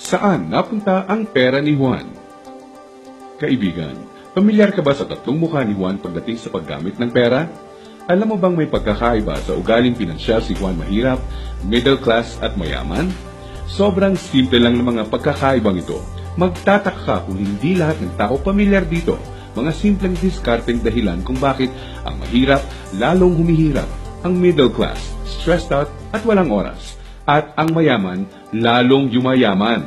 Saan napunta ang pera ni Juan? Kaibigan, pamilyar ka ba sa tatlong mukha ni Juan pagdating sa paggamit ng pera? Alam mo bang may pagkakaiba sa ugaling pinansyal si Juan mahirap, middle class at mayaman? Sobrang simple lang ng mga pagkakaibang ito. Magtataka ka kung hindi lahat ng tao pamilyar dito. Mga simpleng diskarteng dahilan kung bakit ang mahirap lalong humihirap, ang middle class stressed out at walang oras, at ang mayaman lalong yumayaman.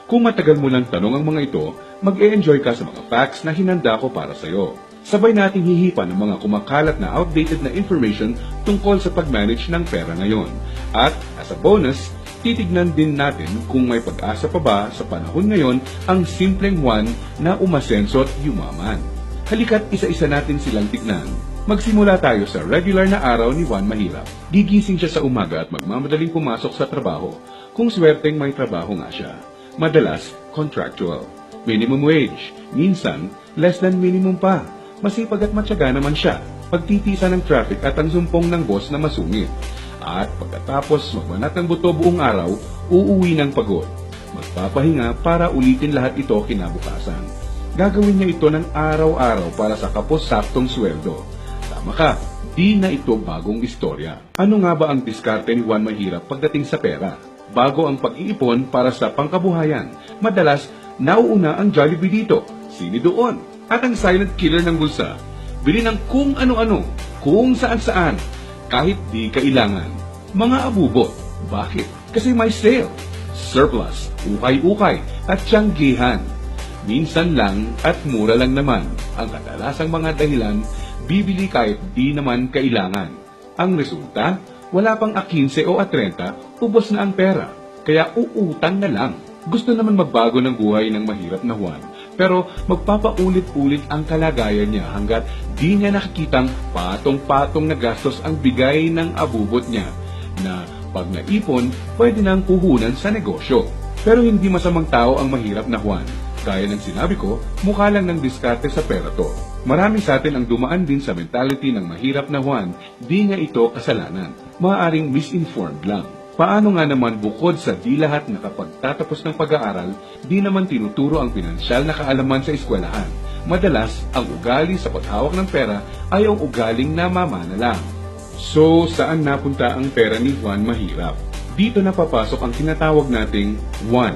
Kung matagal mo lang tanong ang mga ito, mag-e-enjoy ka sa mga facts na hinanda ko para sa iyo. Sabay nating hihipan ng mga kumakalat na outdated na information tungkol sa pag-manage ng pera ngayon. At as a bonus, titignan din natin kung may pag-asa pa ba sa panahon ngayon ang simpleng Juan na umasenso at yumaman. Halika't isa-isa natin silang tignan. Magsimula tayo sa regular na araw ni Juan Mahirap. Gigising siya sa umaga at magmamadaling pumasok sa trabaho, kung swerteng may trabaho nga siya. Madalas, contractual. Minimum wage. Minsan, less than minimum pa. Masipag at matyaga naman siya. Pagtitisa ng traffic at ang sumpong ng boss na masungit. At pagkatapos magbanat ng buto buong araw, uuwi ng pagod. Magpapahinga para ulitin lahat ito kinabukasan. Gagawin niya ito ng araw-araw para sa kapos-saktong sweldo. Tama ka, di na ito bagong istorya. Ano nga ba ang diskarte ni Juan Mahirap pagdating sa pera? Bago ang pag-iipon para sa pangkabuhayan, madalas nauuna ang Jollibee dito, sini doon, at ang silent killer ng bulsa. Bili ng kung ano-ano, kung saan-saan, kahit di kailangan. Mga abubot. Bakit? Kasi may sale, surplus, ukay-ukay, at tiyanggihan. Minsan lang at mura lang naman ang kadalasang mga dahilan, bibili kahit di naman kailangan. Ang resulta, wala pang A15 o A30, ubos na ang pera. Kaya uutang na lang. Gusto naman magbago ng buhay ng mahirap na Juan, pero magpapaulit-ulit ang kalagayan niya hanggat di niya nakikitang patong-patong na gastos ang bigay ng abubot niya, na pag naipon, pwede nang puhunan sa negosyo. Pero hindi masamang tao ang mahirap na Juan. Gaya ng sinabi ko, mukha lang ng diskarte sa pera to. Marami sa atin ang dumaan din sa mentality ng mahirap na Juan, di nga ito kasalanan. Maaaring misinformed lang. Paano nga naman bukod sa di lahat nakapagtatapos ng pag-aaral, di naman tinuturo ang pinansyal na kaalaman sa eskwelahan. Madalas, ang ugali sa paghawak ng pera ay ang ugaling namamana lang. So, saan napunta ang pera ni Juan Mahirap? Dito na papasok ang tinatawag nating 1.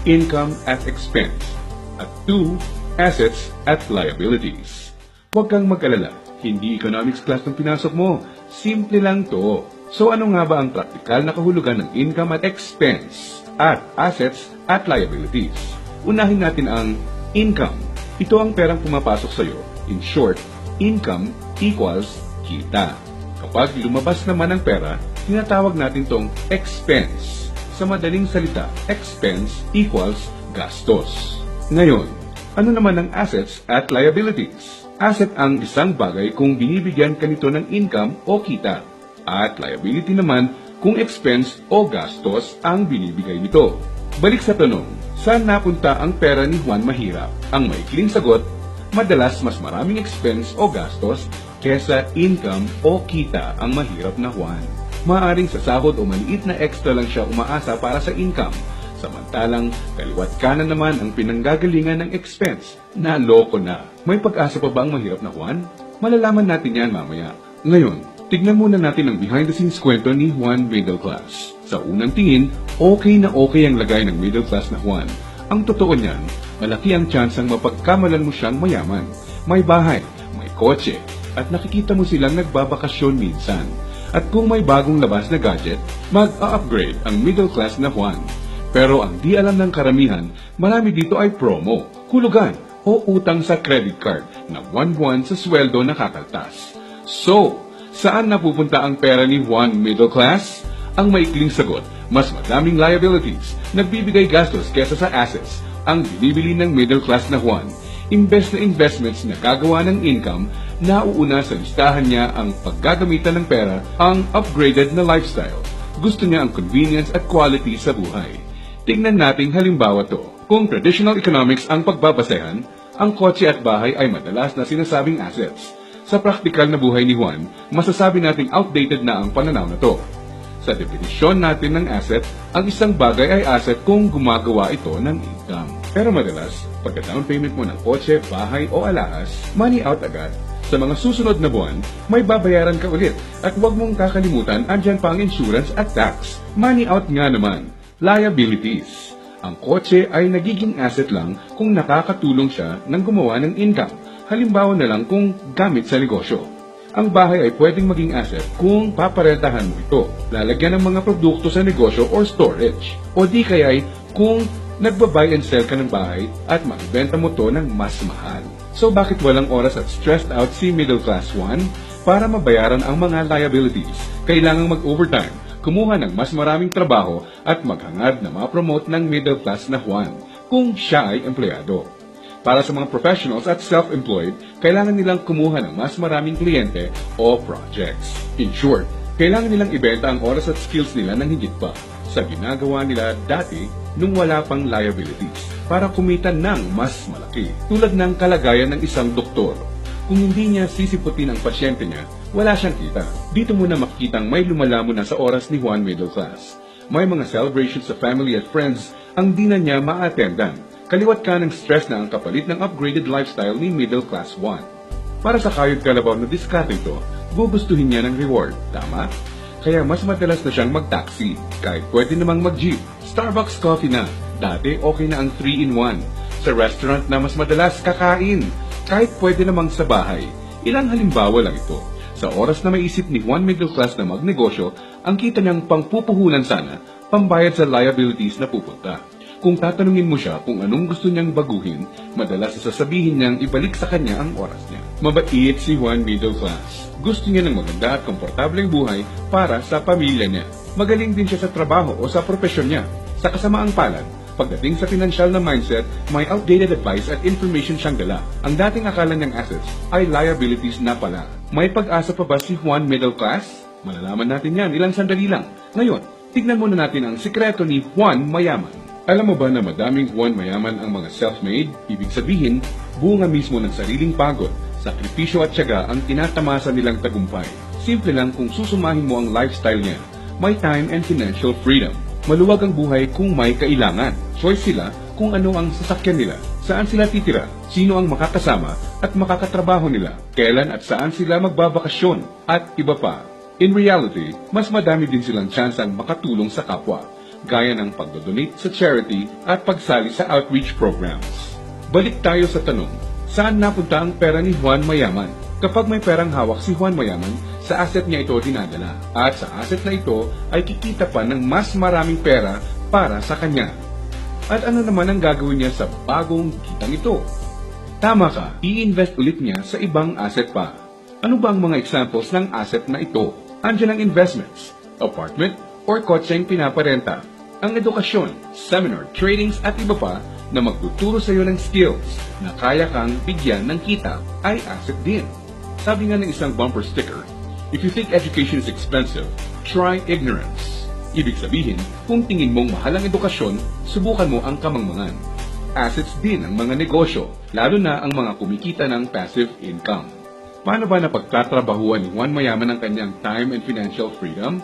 Income at expense, at 2. Assets at liabilities. Huwag kang mag-alala, hindi economics class ng pinasok mo. Simple lang to. So ano nga ba ang praktikal na kahulugan ng income at expense at assets at liabilities? Unahin natin ang income. Ito ang perang pumapasok sa iyo. In short, income equals kita. Kapag lumabas naman ang pera, tinatawag natin tong expense. Sa madaling salita, expense equals gastos. Ngayon, ano naman ang assets at liabilities? Asset ang isang bagay kung binibigyan ka nito ng income o kita. At liability naman kung expense o gastos ang binibigay nito. Balik sa tanong, saan napunta ang pera ni Juan Mahirap? Ang maikling sagot, madalas mas maraming expense o gastos kesa income o kita ang mahirap na Juan. Maaring sa sahod o maliit na extra lang siya umaasa para sa income. Samantalang kaliwat kanan naman ang pinanggagalingan ng expense. Naloko na. May pag-asa pa ba ang mahirap na Juan? Malalaman natin yan mamaya. Ngayon, tignan muna natin ang behind-the-scenes kwento ni Juan Middle Class. Sa unang tingin, okay na okay ang lagay ng middle class na Juan. Ang totoo niyan, malaki ang tsansang mapagkamalan mo siyang mayaman. May bahay, may kotse, at nakikita mo silang nagbabakasyon minsan. At kung may bagong labas na gadget, mag-a-upgrade ang middle class na Juan. Pero ang di alam ng karamihan, marami dito ay promo, hulugan, o utang sa credit card na buwan-buwan sa sweldo na kakaltas. So, saan napupunta ang pera ni Juan Middle Class? Ang maikling sagot, mas madaming liabilities, nagbibigay gastos kesa sa assets, ang binibili ng middle class na Juan. Imbes na investments na gagawa ng income, nauuna sa listahan niya ang paggagamitan ng pera, ang upgraded na lifestyle. Gusto niya ang convenience at quality sa buhay. Tingnan nating halimbawa to. Kung traditional economics ang pagbabasehan, ang kotse at bahay ay madalas na sinasabing assets. Sa praktikal na buhay ni Juan, masasabi nating outdated na ang pananaw na to. Sa definisyon natin ng asset, ang isang bagay ay asset kung gumagawa ito ng income. Pero madalas, pagka down payment mo ng kotse, bahay o alahas, money out agad. Sa mga susunod na buwan, may babayaran ka ulit at huwag mong kakalimutan andyan pa ang insurance at tax. Money out nga naman, liabilities. Ang kotse ay nagiging asset lang kung nakakatulong siya ng gumawa ng income. Halimbawa na lang kung gamit sa negosyo. Ang bahay ay pwedeng maging asset kung paparentahan mo ito, lalagyan ng mga produkto sa negosyo or storage. O di kaya'y kung nagba-buy and sell ka ng bahay at magbenta mo to ng mas mahal. So bakit walang oras at stressed out si middle class Juan? Para mabayaran ang mga liabilities, kailangang mag-overtime, kumuha ng mas maraming trabaho at maghangad na ma-promote ng middle class na Juan kung siya ay empleyado. Para sa mga professionals at self-employed, kailangan nilang kumuha ng mas maraming kliyente o projects. In short, kailangan nilang ibenta ang oras at skills nila ng higit pa sa ginagawa nila dati nung wala pang liabilities para kumita ng mas malaki. Tulad ng kalagayan ng isang doktor. Kung hindi niya sisiputin ang pasyente niya, wala siyang kita. Dito mo na makikitang may lumalamo na sa oras ni Juan middle class. May mga celebrations sa family at friends ang di na niya ma-attendan. Kaliwat ka ng stress na ang kapalit ng upgraded lifestyle ni middle class Juan. Para sa kayod kalabaw na diskarte ito, gugustuhin niya ng reward, tama? Kaya mas madalas na siyang mag-taxi, kahit pwede namang mag-jeep. Starbucks coffee na, dati okay na ang 3-in-1. Sa restaurant na mas madalas kakain, kahit pwede namang sa bahay. Ilang halimbawa lang ito. Sa oras na maisip ni Juan middle class na magnegosyo, ang kita niyang pangpupuhunan sana, pambayad sa liabilities na pupunta. Kung tatanungin mo siya kung anong gusto niyang baguhin, madalas sasabihin niyang ibalik sa kanya ang oras niya. Mabait si Juan middle class. Gusto niya ng maganda at komportableng buhay para sa pamilya niya. Magaling din siya sa trabaho o sa propesyon niya. Sa kasamaang palad, pagdating sa pinansyal na mindset, may outdated advice at information siyang dala. Ang dating akala niyang assets ay liabilities na pala. May pag-asa pa ba si Juan middle class? Malalaman natin yan ilang sandali lang. Ngayon, tignan muna natin ang sikreto ni Juan Mayaman. Alam mo ba na madaming Juan Mayaman ang mga self-made? Ibig sabihin, bunga mismo ng sariling pagod, sakripisyo at tiyaga ang tinatamasa nilang tagumpay. Simple lang kung susumahin mo ang lifestyle niya. May time and financial freedom. Maluwag ang buhay kung may kailangan. Choice sila kung ano ang sasakyan nila, saan sila titira, sino ang makakasama at makakatrabaho nila, kailan at saan sila magbabakasyon, at iba pa. In reality, mas madami din silang tsansang makatulong sa kapwa, gaya ng pagdodonate sa charity at pagsali sa outreach programs. Balik tayo sa tanong, saan napunta ang pera ni Juan Mayaman? Kapag may perang hawak si Juan Mayaman, sa asset niya ito dinadala. At sa asset na ito ay kikita pa ng mas maraming pera para sa kanya. At ano naman ang gagawin niya sa bagong kitang ito? Tama ka, i-invest ulit niya sa ibang asset pa. Ano ba ang mga examples ng asset na ito? Andiyan ang investments, apartment, or kotseng pinaparenta, ang edukasyon, seminar, tradings at iba pa na magtuturo sa iyo ng skills na kaya kang bigyan ng kita ay asset din. Sabi nga ng isang bumper sticker, if you think education is expensive, try ignorance. Ibig sabihin, kung tingin mong mahal ang edukasyon, subukan mo ang kamangmangan. Assets din ang mga negosyo, lalo na ang mga kumikita ng passive income. Paano ba napagtatrabahuan ni Juan Mayaman ang kanyang time and financial freedom?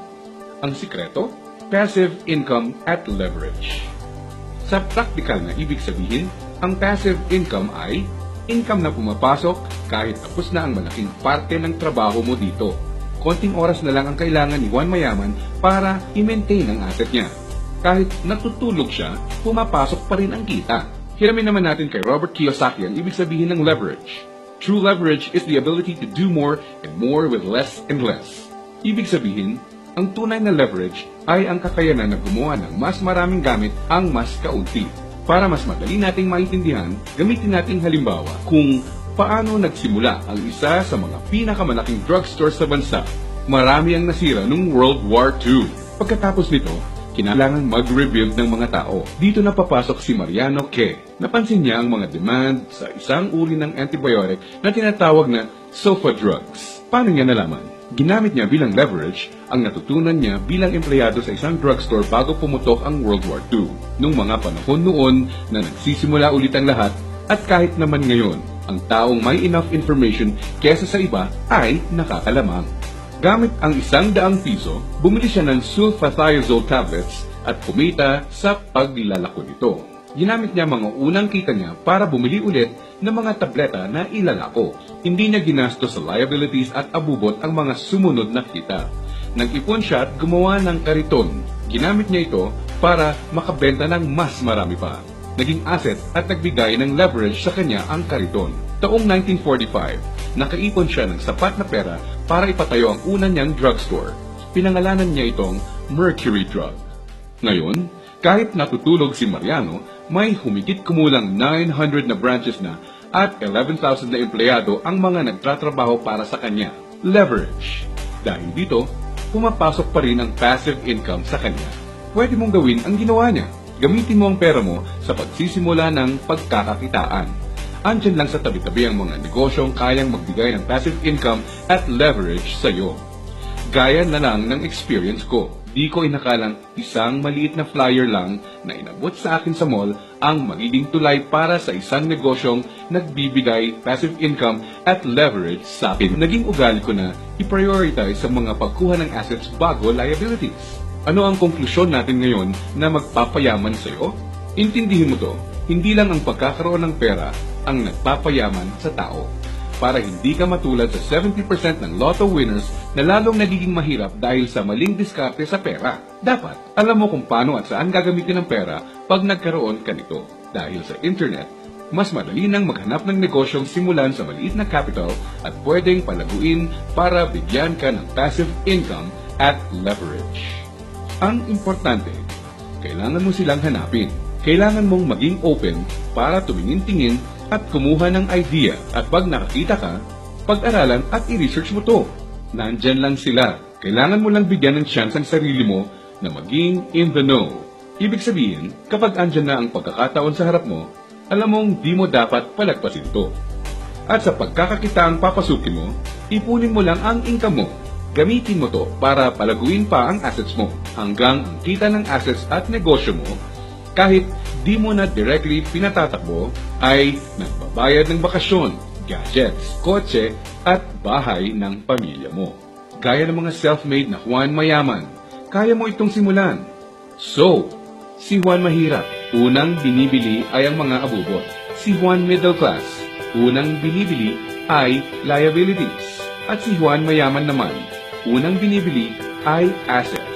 Ang sikreto? Passive income at leverage. Sa practical na ibig sabihin, ang passive income ay income na pumapasok kahit tapos na ang malaking parte ng trabaho mo dito. Konting oras na lang ang kailangan ni Juan Mayaman para i-maintain ang asset niya. Kahit natutulog siya, pumapasok pa rin ang kita. Hiramin naman natin kay Robert Kiyosaki ang ibig sabihin ng leverage. True leverage is the ability to do more and more with less and less. Ibig sabihin, ang tunay na leverage ay ang kakayanan na gumawa ng mas maraming gamit ang mas kaunti. Para mas madali nating maintindihan, gamitin nating halimbawa kung paano nagsimula ang isa sa mga pinakamalaking drugstore sa bansa. Marami ang nasira noong World War II. Pagkatapos nito, kinailangan mag-rebuild ng mga tao. Dito na papasok si Mariano K. Napansin niya ang mga demand sa isang uri ng antibiotic na tinatawag na sulfa drugs. Paano niya nalaman? Ginamit niya bilang leverage ang natutunan niya bilang empleyado sa isang drugstore bago pumutok ang World War II. Nung mga panahon noon na nagsisimula ulit ang lahat at kahit naman ngayon, ang taong may enough information kesa sa iba ay nakakalamang. Gamit ang 100 piso, bumili siya ng sulfathiazole tablets at kumita sa paglalako nito. Ginamit niya mga unang kita niya para bumili ulit ng mga tableta na ilalako. Hindi niya ginastos sa liabilities at abubot ang mga sumunod na kita. Nag-ipon siya at gumawa ng kariton. Ginamit niya ito para makabenta ng mas marami pa. Naging asset at nagbigay ng leverage sa kanya ang kariton. Taong 1945, nakaipon siya ng sapat na pera para ipatayo ang una niyang drugstore. Pinangalanan niya itong Mercury Drug. Ngayon, kahit natutulog si Mariano, may humigit kumulang 900 na branches na at 11,000 na empleyado ang mga nagtatrabaho para sa kanya. Leverage. Dahil dito, pumapasok pa rin ang passive income sa kanya. Pwede mong gawin ang ginawa niya. Gamitin mo ang pera mo sa pagsisimula ng pagkakakitaan. Andyan lang sa tabi-tabi ang mga negosyong kayang magbigay ng passive income at leverage sa iyo. Gaya na lang ng experience ko. Di ko inakalang isang maliit na flyer lang na inabot sa akin sa mall ang magiging tulay para sa isang negosyong nagbibigay passive income at leverage sa akin. Naging ugali ko na i-prioritize sa mga pagkuha ng assets bago liabilities. Ano ang konklusyon natin ngayon na magpapayaman sa iyo? Intindihin mo to, hindi lang ang pagkakaroon ng pera ang nagpapayaman sa tao. Para hindi ka matulad sa 70% ng lotto winners na lalong nagiging mahirap dahil sa maling diskarte sa pera. Dapat, alam mo kung paano at saan gagamitin ang pera pag nagkaroon ka nito. Dahil sa internet, mas madali nang maghanap ng negosyong simulan sa maliit na capital at pwedeng palaguin para bigyan ka ng passive income at leverage. Ang importante, kailangan mo silang hanapin. Kailangan mong maging open para tumingin-tingin at kumuha ng idea. At pag nakakita ka, pag-aralan at i-research mo to. Nandyan lang sila. Kailangan mo lang bigyan ng chance ang sarili mo na maging in the know. Ibig sabihin, kapag andyan na ang pagkakataon sa harap mo, alam mong di mo dapat palagpasin to. At sa pagkakakita ang papasukin mo, ipunin mo lang ang income mo. Gamitin mo to para palaguin pa ang assets mo hanggang ang kita ng assets at negosyo mo kahit di mo na directly pinatatakbo ay nagbabayad ng bakasyon, gadgets, kotse at bahay ng pamilya mo. Gaya ng mga self-made na Juan Mayaman, kaya mo itong simulan. So, si Juan Mahirap, unang binibili ay ang mga abubot. Si Juan Middle Class, unang binibili ay liabilities. At si Juan Mayaman naman, unang binibili ay assets.